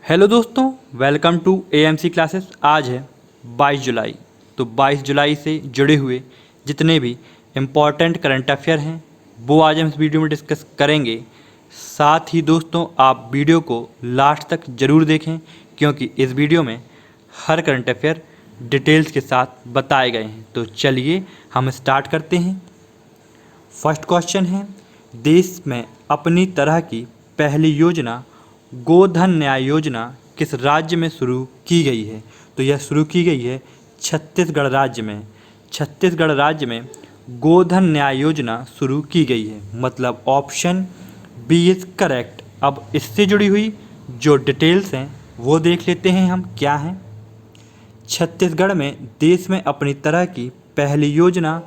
Hello दोस्तों, welcome to AMC classes. आज है 22 जुलाई। तो 22 जुलाई से जुड़े हुए जितने भी इम्पॉर्टेंट करंट अफेयर हैं वो आज हम इस वीडियो में डिस्कस करेंगे। साथ ही दोस्तों आप वीडियो को लास्ट तक ज़रूर देखें क्योंकि इस वीडियो में हर करंट अफेयर डिटेल्स के साथ बताए गए हैं। तो चलिए हम स्टार्ट करते हैं। फर्स्ट क्वेश्चन है, देश में अपनी तरह की पहली योजना गोधन न्याय योजना किस राज्य में शुरू की गई है? तो यह शुरू की गई है छत्तीसगढ़ राज्य में। छत्तीसगढ़ राज्य में गोधन न्याय योजना शुरू की गई है, मतलब ऑप्शन बी इज़ करेक्ट। अब इससे जुड़ी हुई जो डिटेल्स हैं वो देख लेते हैं हम क्या हैं। छत्तीसगढ़ में देश में अपनी तरह की पहली योजना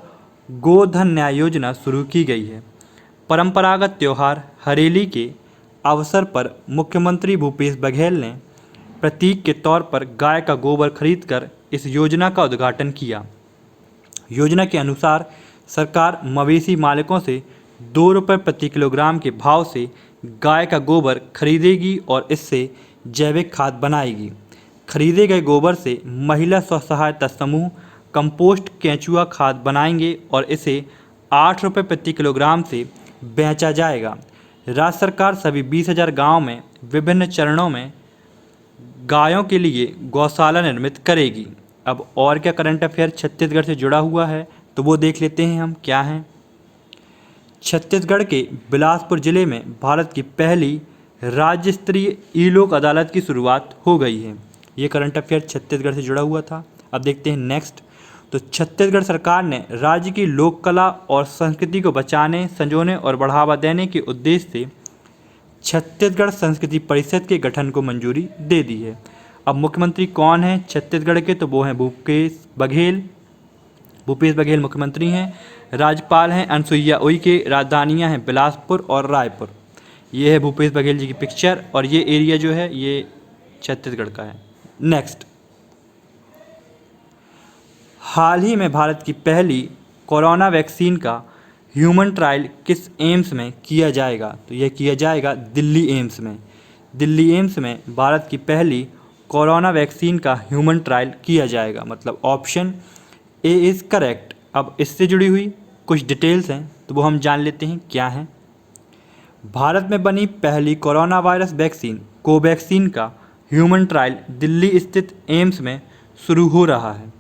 गोधन न्याय योजना शुरू की गई है। परंपरागत त्यौहार हरेली के अवसर पर मुख्यमंत्री भूपेश बघेल ने प्रतीक के तौर पर गाय का गोबर खरीदकर इस योजना का उद्घाटन किया। योजना के अनुसार सरकार मवेशी मालिकों से 2 रुपये प्रति किलोग्राम के भाव से गाय का गोबर खरीदेगी और इससे जैविक खाद बनाएगी। खरीदे गए गोबर से महिला स्व सहायता समूह कंपोस्ट केंचुआ खाद बनाएंगे और इसे 8 रुपये प्रति किलोग्राम से बेचा जाएगा। राज्य सरकार सभी 20,000 गाँव में विभिन्न चरणों में गायों के लिए गौशाला निर्मित करेगी। अब और क्या करंट अफेयर छत्तीसगढ़ से जुड़ा हुआ है तो वो देख लेते हैं हम क्या हैं। छत्तीसगढ़ के बिलासपुर जिले में भारत की पहली राज्य स्तरीय ई लोक अदालत की शुरुआत हो गई है। ये करंट अफेयर छत्तीसगढ़ से जुड़ा हुआ था। अब देखते हैं नेक्स्ट। तो छत्तीसगढ़ सरकार ने राज्य की लोक कला और संस्कृति को बचाने, संजोने और बढ़ावा देने के उद्देश्य से छत्तीसगढ़ संस्कृति परिषद के गठन को मंजूरी दे दी है। अब मुख्यमंत्री कौन है छत्तीसगढ़ के? तो वो हैं भूपेश बघेल मुख्यमंत्री हैं। राज्यपाल हैं अनुसुईया उइके। राजधानियाँ हैं बिलासपुर और रायपुर। ये है भूपेश बघेल जी की पिक्चर और ये एरिया जो है ये छत्तीसगढ़ का है। नेक्स्ट, हाल ही में भारत की पहली कोरोना वैक्सीन का ह्यूमन ट्रायल किस एम्स में किया जाएगा? तो यह किया जाएगा दिल्ली एम्स में। दिल्ली एम्स में भारत की पहली कोरोना वैक्सीन का ह्यूमन ट्रायल किया जाएगा, मतलब ऑप्शन ए इज़ करेक्ट। अब इससे जुड़ी हुई कुछ डिटेल्स हैं तो वो हम जान लेते हैं क्या हैं। भारत में बनी पहली कोरोना वायरस वैक्सीन कोवैक्सीन का ह्यूमन ट्रायल दिल्ली स्थित एम्स में शुरू हो रहा है।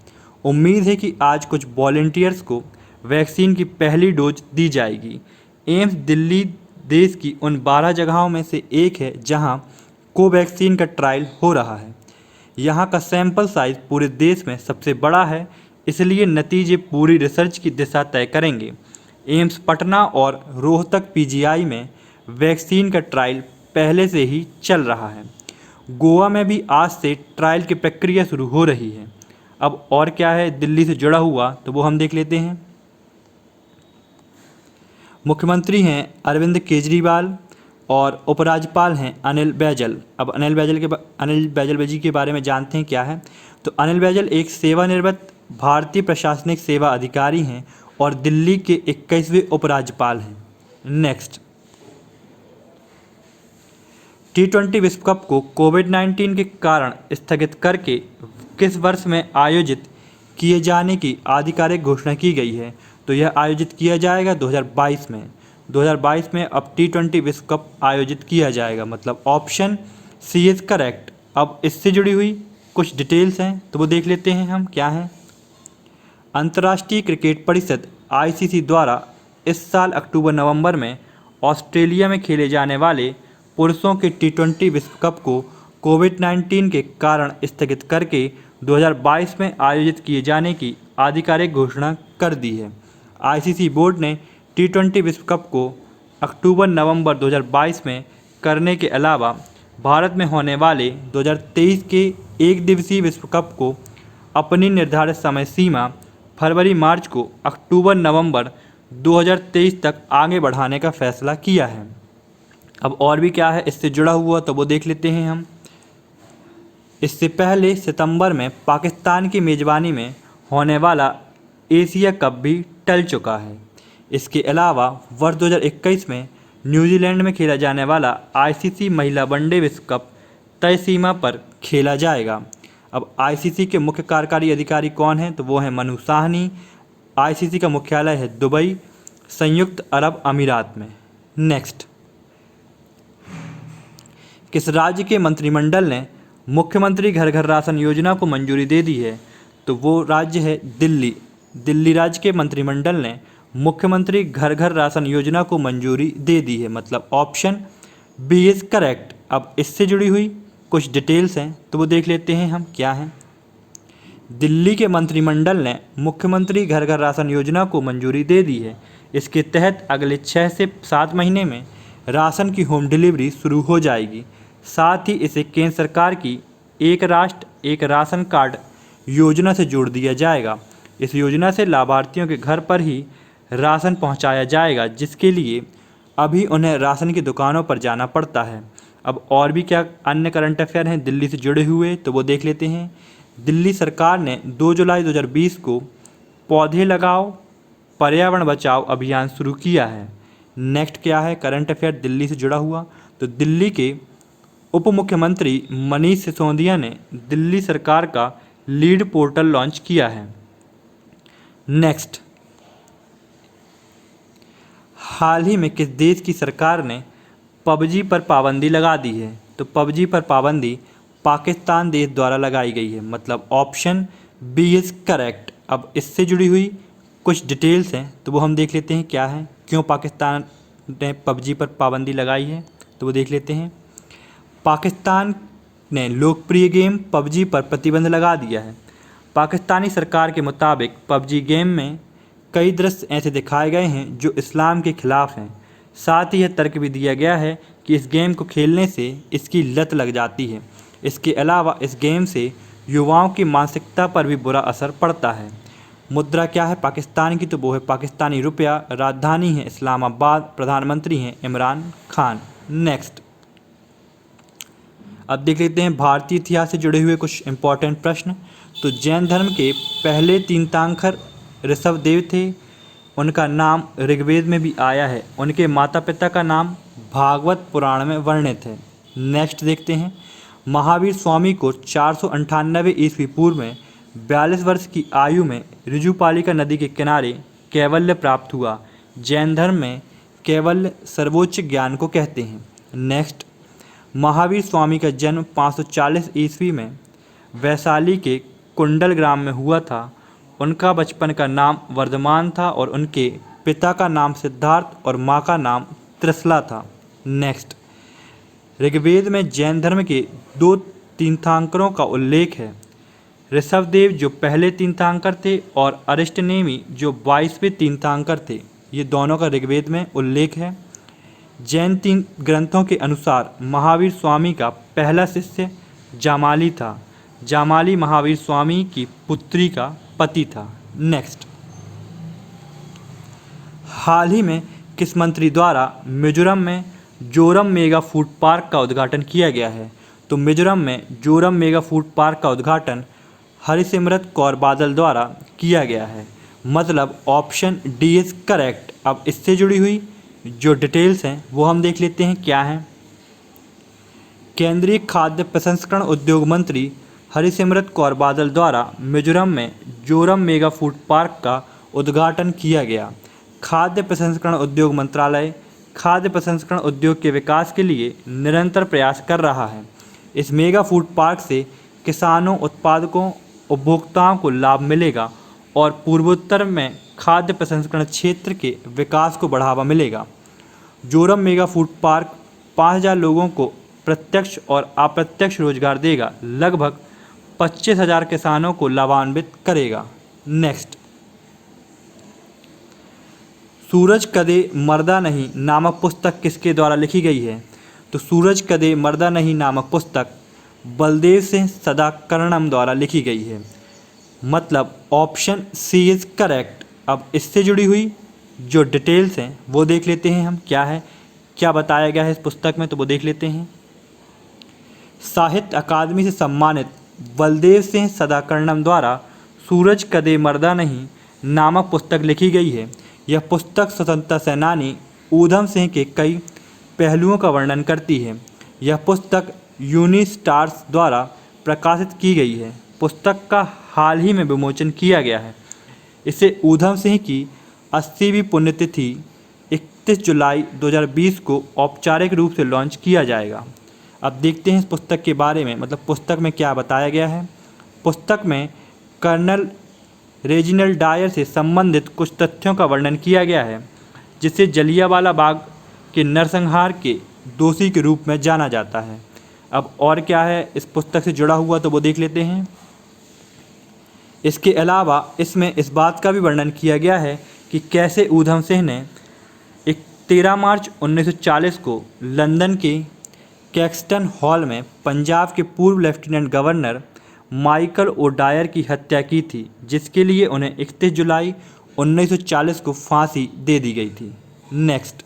उम्मीद है कि आज कुछ वॉलंटियर्स को वैक्सीन की पहली डोज दी जाएगी। एम्स दिल्ली देश की उन 12 जगहों में से एक है जहां कोवैक्सीन का ट्रायल हो रहा है। यहां का सैंपल साइज पूरे देश में सबसे बड़ा है, इसलिए नतीजे पूरी रिसर्च की दिशा तय करेंगे। एम्स पटना और रोहतक पीजीआई में वैक्सीन का ट्रायल पहले से ही चल रहा है। गोवा में भी आज से ट्रायल की प्रक्रिया शुरू हो रही है। अब और क्या है दिल्ली से जुड़ा हुआ तो वो हम देख लेते हैं। मुख्यमंत्री हैं अरविंद केजरीवाल और उपराज्यपाल हैं अनिल बैजल। अब अनिल बैजल जी के बारे में जानते हैं क्या है। तो अनिल बैजल एक सेवानिवृत्त भारतीय प्रशासनिक सेवा अधिकारी हैं और दिल्ली के 21वें उपराज्यपाल हैं। नेक्स्ट, T20 विश्व कप को कोविड-19 के कारण स्थगित करके किस वर्ष में आयोजित किए जाने की आधिकारिक घोषणा की गई है? तो यह आयोजित किया जाएगा 2022 में। 2022 में अब T20 विश्व कप आयोजित किया जाएगा, मतलब ऑप्शन सी इज़ करेक्ट। अब इससे जुड़ी हुई कुछ डिटेल्स हैं तो वो देख लेते हैं हम क्या हैं। अंतर्राष्ट्रीय क्रिकेट परिषद ICC द्वारा इस साल अक्टूबर-नवंबर में ऑस्ट्रेलिया में खेले जाने वाले पुरुषों के T20 विश्व कप को कोविड-19 के कारण स्थगित करके 2022 में आयोजित किए जाने की आधिकारिक घोषणा कर दी है। ICC बोर्ड ने T20 विश्व कप को अक्टूबर-नवंबर 2022 में करने के अलावा भारत में होने वाले 2023 के एक दिवसीय विश्व कप को अपनी निर्धारित समय सीमा फरवरी-मार्च को अक्टूबर-नवंबर 2023 तक आगे बढ़ाने का फैसला किया है। अब और भी क्या है इससे जुड़ा हुआ तो वो देख लेते हैं हम। इससे पहले सितंबर में पाकिस्तान की मेज़बानी में होने वाला एशिया कप भी टल चुका है। इसके अलावा वर्ष 2021 में न्यूजीलैंड में खेला जाने वाला ICC महिला वनडे विश्व कप तय सीमा पर खेला जाएगा। अब आईसीसी के मुख्य कार्यकारी अधिकारी कौन हैं? तो वो हैं मनु साहनी। आईसीसी का मुख्यालय है दुबई, संयुक्त अरब अमीरात में। नेक्स्ट, किस राज्य के मंत्रिमंडल ने मुख्यमंत्री घर घर राशन योजना को मंजूरी दे दी है? तो वो राज्य है दिल्ली। दिल्ली राज्य के मंत्रिमंडल ने मुख्यमंत्री घर घर राशन योजना को मंजूरी दे दी है, मतलब ऑप्शन बी इज़ करेक्ट। अब इससे जुड़ी हुई कुछ डिटेल्स हैं तो वो देख लेते हैं हम क्या हैं। दिल्ली के मंत्रिमंडल ने मुख्यमंत्री घर घर राशन योजना को मंजूरी दे दी है। इसके तहत अगले 6 से 7 महीने में राशन की होम डिलीवरी शुरू हो जाएगी। साथ ही इसे केंद्र सरकार की एक राष्ट्र एक राशन कार्ड योजना से जोड़ दिया जाएगा। इस योजना से लाभार्थियों के घर पर ही राशन पहुंचाया जाएगा, जिसके लिए अभी उन्हें राशन की दुकानों पर जाना पड़ता है। अब और भी क्या अन्य करंट अफेयर हैं दिल्ली से जुड़े हुए तो वो देख लेते हैं। दिल्ली सरकार ने 2 जुलाई 2020 को पौधे लगाओ पर्यावरण बचाओ अभियान शुरू किया है। नेक्स्ट क्या है करंट अफेयर दिल्ली से जुड़ा हुआ? तो दिल्ली के उप मुख्यमंत्री मनीष सिसोदिया ने दिल्ली सरकार का लीड पोर्टल लॉन्च किया है। नेक्स्ट, हाल ही में किस देश की सरकार ने पबजी पर पाबंदी लगा दी है? तो पबजी पर पाबंदी पाकिस्तान देश द्वारा लगाई गई है, मतलब ऑप्शन बी इज़ करेक्ट। अब इससे जुड़ी हुई कुछ डिटेल्स हैं तो वो हम देख लेते हैं क्या है, क्यों पाकिस्तान ने पबजी पर पाबंदी लगाई है तो वो देख लेते हैं। पाकिस्तान ने लोकप्रिय गेम पबजी पर प्रतिबंध लगा दिया है। पाकिस्तानी सरकार के मुताबिक पबजी गेम में कई दृश्य ऐसे दिखाए गए हैं जो इस्लाम के खिलाफ हैं। साथ ही यह तर्क भी दिया गया है कि इस गेम को खेलने से इसकी लत लग जाती है। इसके अलावा इस गेम से युवाओं की मानसिकता पर भी बुरा असर पड़ता है। मुद्रा क्या है पाकिस्तान की? तो वो है पाकिस्तानी रुपया। राजधानी है इस्लामाबाद। प्रधानमंत्री हैं इमरान खान। नेक्स्ट, अब देख लेते हैं भारतीय इतिहास से जुड़े हुए कुछ इंपॉर्टेंट प्रश्न। तो जैन धर्म के पहले 3 तीर्थंकर ऋषभदेव थे। उनका नाम ऋग्वेद में भी आया है। उनके माता पिता का नाम भागवत पुराण में वर्णित है। नेक्स्ट देखते हैं, महावीर स्वामी को 498 ईस्वी पूर्व में 42 वर्ष की आयु में ऋजुपालिका नदी के किनारे कैवल्य प्राप्त हुआ। जैन धर्म में कैवल्य सर्वोच्च ज्ञान को कहते हैं। नेक्स्ट, महावीर स्वामी का जन्म 540 ईस्वी में वैशाली के कुंडल ग्राम में हुआ था। उनका बचपन का नाम वर्धमान था और उनके पिता का नाम सिद्धार्थ और माँ का नाम त्रिशला था। नेक्स्ट, ऋग्वेद में जैन धर्म के 2 तीर्थंकरों का उल्लेख है। ऋषभदेव जो पहले तीर्थंकर थे और अरिष्टनेमी जो 22वें तीर्थंकर थे। ये दोनों का ऋग्वेद में उल्लेख है। जैन 3 ग्रंथों के अनुसार महावीर स्वामी का पहला शिष्य जामाली था। जामाली महावीर स्वामी की पुत्री का पति था। नेक्स्ट, हाल ही में किस मंत्री द्वारा मिजोरम में जोरम मेगा फूड पार्क का उद्घाटन किया गया है? तो मिजोरम में जोरम मेगा फूड पार्क का उद्घाटन हरसिमरत कौर बादल द्वारा किया गया है, मतलब ऑप्शन डी इज़ करेक्ट। अब इससे जुड़ी हुई जो डिटेल्स हैं वो हम देख लेते हैं क्या हैं। केंद्रीय खाद्य प्रसंस्करण उद्योग मंत्री हरसिमरत कौर बादल द्वारा मिजोरम में जोरम मेगा फूड पार्क का उद्घाटन किया गया। खाद्य प्रसंस्करण उद्योग मंत्रालय खाद्य प्रसंस्करण उद्योग के विकास के लिए निरंतर प्रयास कर रहा है। इस मेगा फूड पार्क से किसानों, उत्पादकों, उपभोक्ताओं को लाभ मिलेगा और पूर्वोत्तर में खाद्य प्रसंस्करण क्षेत्र के विकास को बढ़ावा मिलेगा। जोरम मेगा फूड पार्क 5000 लोगों को प्रत्यक्ष और अप्रत्यक्ष रोजगार देगा। लगभग 25,000 किसानों को लाभान्वित करेगा। नेक्स्ट, सूरज कदे मर्दा नहीं नामक पुस्तक किसके द्वारा लिखी गई है? तो सूरज कदे मर्दा नहीं नामक पुस्तक बलदेव सिंह सदाकर्णम द्वारा लिखी गई है, मतलब ऑप्शन सी इज़ करेक्ट। अब इससे जुड़ी हुई जो डिटेल्स हैं वो देख लेते हैं हम क्या है, क्या बताया गया है इस पुस्तक में, तो वो देख लेते हैं। साहित्य अकादमी से सम्मानित बलदेव सिंह सदाकर्णम द्वारा सूरज कदे मर्दा नहीं नामक पुस्तक लिखी गई है। यह पुस्तक स्वतंत्रता सेनानी ऊधम सिंह के कई पहलुओं का वर्णन करती है। यह पुस्तक यूनिस्टार्स द्वारा प्रकाशित की गई है। पुस्तक का हाल ही में विमोचन किया गया है। इसे ऊधम सिंह की 80वीं पुण्यतिथि 31 जुलाई 2020 को औपचारिक रूप से लॉन्च किया जाएगा। अब देखते हैं इस पुस्तक के बारे में, मतलब पुस्तक में क्या बताया गया है। पुस्तक में कर्नल रेजिनल्ड डायर से संबंधित कुछ तथ्यों का वर्णन किया गया है, जिसे जलियांवाला बाग के नरसंहार के दोषी के रूप में जाना जाता है। अब और क्या है इस पुस्तक से जुड़ा हुआ, तो वो देख लेते हैं। इसके अलावा इसमें इस बात का भी वर्णन किया गया है कि कैसे ऊधम सिंह ने 13 मार्च 1940 को लंदन के कैक्सटन हॉल में पंजाब के पूर्व lieutenant governor Michael O'Dwyer की हत्या की थी, जिसके लिए उन्हें 31 जुलाई 1940 को फांसी दे दी गई थी। नेक्स्ट,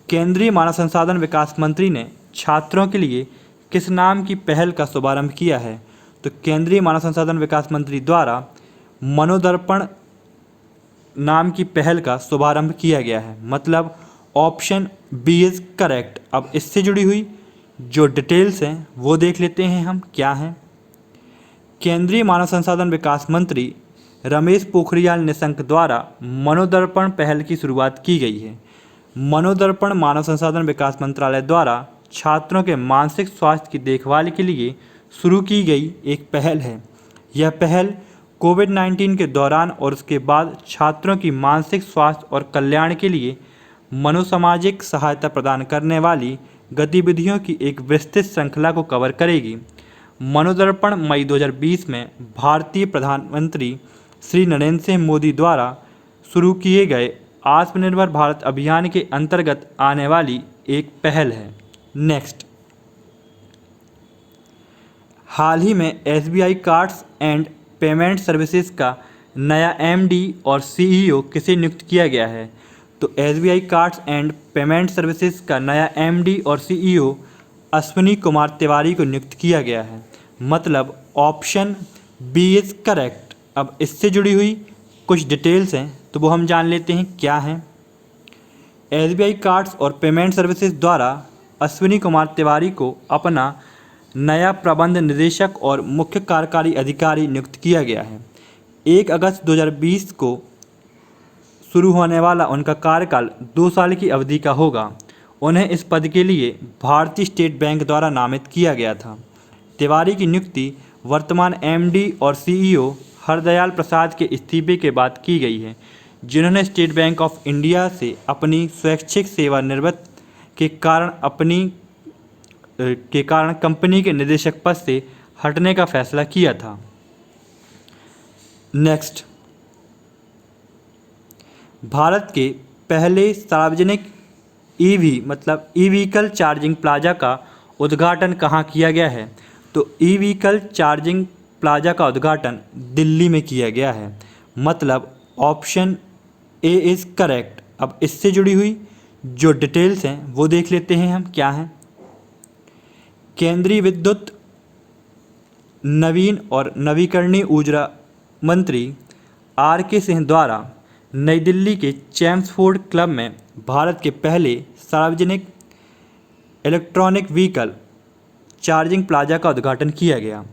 केंद्रीय मानव संसाधन विकास मंत्री ने छात्रों के लिए किस नाम की पहल का शुभारंभ किया है? तो केंद्रीय मानव संसाधन विकास मंत्री द्वारा मनोदर्पण नाम की पहल का शुभारंभ किया गया है। मतलब ऑप्शन बी इज़ करेक्ट। अब इससे जुड़ी हुई जो डिटेल्स हैं वो देख लेते हैं हम क्या हैं। केंद्रीय मानव संसाधन विकास मंत्री रमेश पोखरियाल निशंक द्वारा मनोदर्पण पहल की शुरुआत की गई है। मनोदर्पण मानव संसाधन विकास मंत्रालय द्वारा छात्रों के मानसिक स्वास्थ्य की देखभाल के लिए शुरू की गई एक पहल है। यह पहल कोविड-19 के दौरान और उसके बाद छात्रों की मानसिक स्वास्थ्य और कल्याण के लिए मनोसामाजिक सहायता प्रदान करने वाली गतिविधियों की एक विस्तृत श्रृंखला को कवर करेगी। मनोदर्पण मई 2020 में भारतीय प्रधानमंत्री श्री नरेंद्र सिंह मोदी द्वारा शुरू किए गए आत्मनिर्भर भारत अभियान के अंतर्गत आने वाली एक पहल है। नेक्स्ट, हाल ही में SBI cards and payment services का नया MD और CEO किसे नियुक्त किया गया है? तो SBI cards and payment services का नया MD और CEO अश्विनी कुमार तिवारी को नियुक्त किया गया है। मतलब ऑप्शन बी इज़ करेक्ट। अब इससे जुड़ी हुई कुछ डिटेल्स हैं तो वो हम जान लेते हैं क्या हैं। SBI कार्ड्स और पेमेंट सर्विसेज द्वारा अश्विनी कुमार तिवारी को अपना नया प्रबंध निदेशक और मुख्य कार्यकारी अधिकारी नियुक्त किया गया है। 1 अगस्त 2020 को शुरू होने वाला उनका कार्यकाल 2 साल की अवधि का होगा। उन्हें इस पद के लिए भारतीय स्टेट बैंक द्वारा नामित किया गया था। तिवारी की नियुक्ति वर्तमान MD और CEO हरदयाल प्रसाद के इस्तीफे के बाद की गई है, जिन्होंने स्टेट बैंक ऑफ इंडिया से अपनी स्वैच्छिक सेवानिवृत्ति के कारण कंपनी के निदेशक पद से हटने का फैसला किया था। नेक्स्ट, भारत के पहले सार्वजनिक EV मतलब ई व्हीकल चार्जिंग प्लाजा का उद्घाटन कहाँ किया गया है? तो ई व्हीकल चार्जिंग प्लाजा का उद्घाटन दिल्ली में किया गया है। मतलब ऑप्शन ए इज़ करेक्ट। अब इससे जुड़ी हुई जो डिटेल्स हैं वो देख लेते हैं हम क्या हैं। केंद्रीय विद्युत नवीन और नवीकरणीय ऊर्जा मंत्री RK सिंह द्वारा नई दिल्ली के चैम्सफोर्ड क्लब में भारत के पहले सार्वजनिक इलेक्ट्रॉनिक व्हीकल चार्जिंग प्लाजा का उद्घाटन किया गया।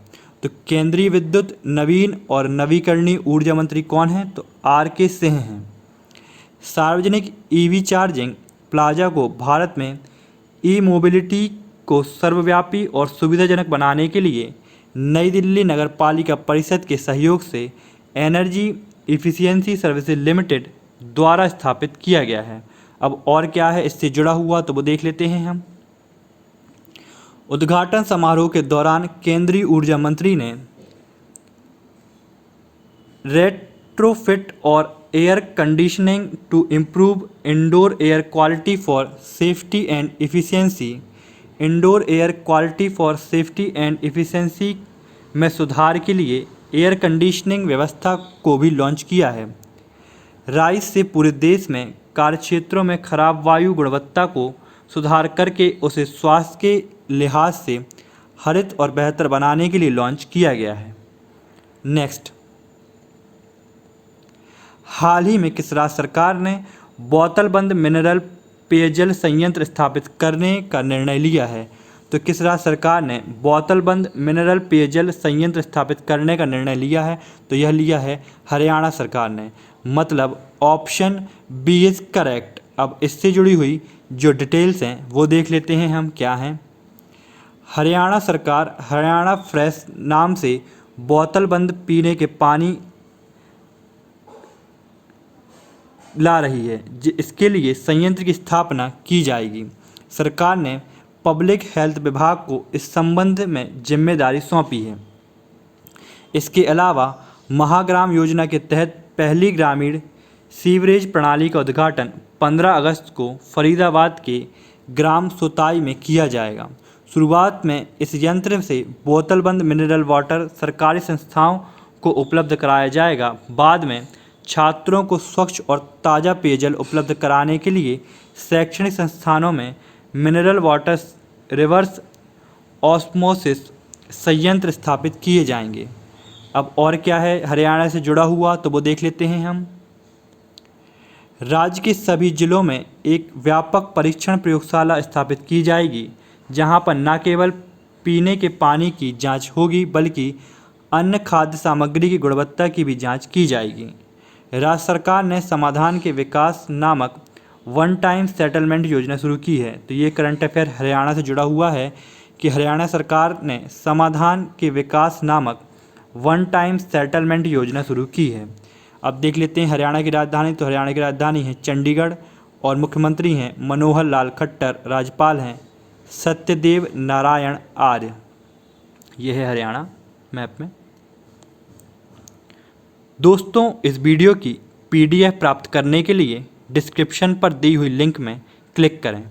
तो केंद्रीय विद्युत नवीन और नवीकरणीय ऊर्जा मंत्री कौन हैं? तो RK सिंह हैं। सार्वजनिक EV चार्जिंग प्लाजा को भारत में ई-मोबिलिटी को सर्वव्यापी और सुविधाजनक बनाने के लिए नई दिल्ली नगर पालिका परिषद के सहयोग से एनर्जी इफिशियंसी सर्विसेज लिमिटेड द्वारा स्थापित किया गया है। अब और क्या है इससे जुड़ा हुआ तो वो देख लेते हैं हम। उद्घाटन समारोह के दौरान केंद्रीय ऊर्जा मंत्री ने रेट्रोफिट और air conditioning to improve indoor air quality for safety and efficiency indoor air quality for safety and efficiency में सुधार के लिए एयर कंडीशनिंग व्यवस्था को भी लॉन्च किया है। राइस से पूरे देश में कार्यक्षेत्रों में खराब वायु गुणवत्ता को सुधार करके उसे स्वास्थ्य के लिहाज से हरित और बेहतर बनाने के लिए लॉन्च किया गया है। नेक्स्ट, हाल ही में किस राज्य सरकार ने बोतल बंद मिनरल पेयजल संयंत्र स्थापित करने का निर्णय लिया है। तो किस राज्य सरकार ने बोतलबंद मिनरल पेयजल संयंत्र स्थापित करने का निर्णय लिया है? तो यह लिया है हरियाणा सरकार ने। मतलब ऑप्शन बी इज़ करेक्ट। अब इससे जुड़ी हुई जो डिटेल्स हैं वो देख लेते हैं हम क्या हैं। हरियाणा सरकार हरियाणा फ्रेश नाम से बोतलबंद पीने के पानी ला रही है। इसके लिए संयंत्र की स्थापना की जाएगी। सरकार ने पब्लिक हेल्थ विभाग को इस संबंध में जिम्मेदारी सौंपी है। इसके अलावा महाग्राम योजना के तहत पहली ग्रामीण सीवरेज प्रणाली का उद्घाटन 15 अगस्त को फरीदाबाद के ग्राम सोताई में किया जाएगा। शुरुआत में इस यंत्र से बोतलबंद मिनरल वाटर सरकारी संस्थाओं को उपलब्ध कराया जाएगा। बाद में छात्रों को स्वच्छ और ताज़ा पेयजल उपलब्ध कराने के लिए शैक्षणिक संस्थानों में मिनरल वाटर रिवर्स ऑस्मोसिस संयंत्र स्थापित किए जाएंगे। अब और क्या है हरियाणा से जुड़ा हुआ, तो वो देख लेते हैं हम। राज्य के सभी जिलों में एक व्यापक परीक्षण प्रयोगशाला स्थापित की जाएगी, जहां पर न केवल पीने के पानी की जांच होगी बल्कि अन्य खाद्य सामग्री की गुणवत्ता की भी जांच की जाएगी। राज्य सरकार ने समाधान के विकास नामक वन टाइम सेटलमेंट योजना शुरू की है। तो ये करंट अफेयर हरियाणा से जुड़ा हुआ है कि हरियाणा सरकार ने समाधान के विकास नामक वन टाइम सेटलमेंट योजना शुरू की है। अब देख लेते हैं हरियाणा की राजधानी। तो हरियाणा की राजधानी है चंडीगढ़ और मुख्यमंत्री हैं मनोहर लाल खट्टर, राज्यपाल हैं सत्यदेव नारायण आर्य। यह है हरियाणा मैप में। दोस्तों, इस वीडियो की PDF प्राप्त करने के लिए डिस्क्रिप्शन पर दी हुई लिंक में क्लिक करें।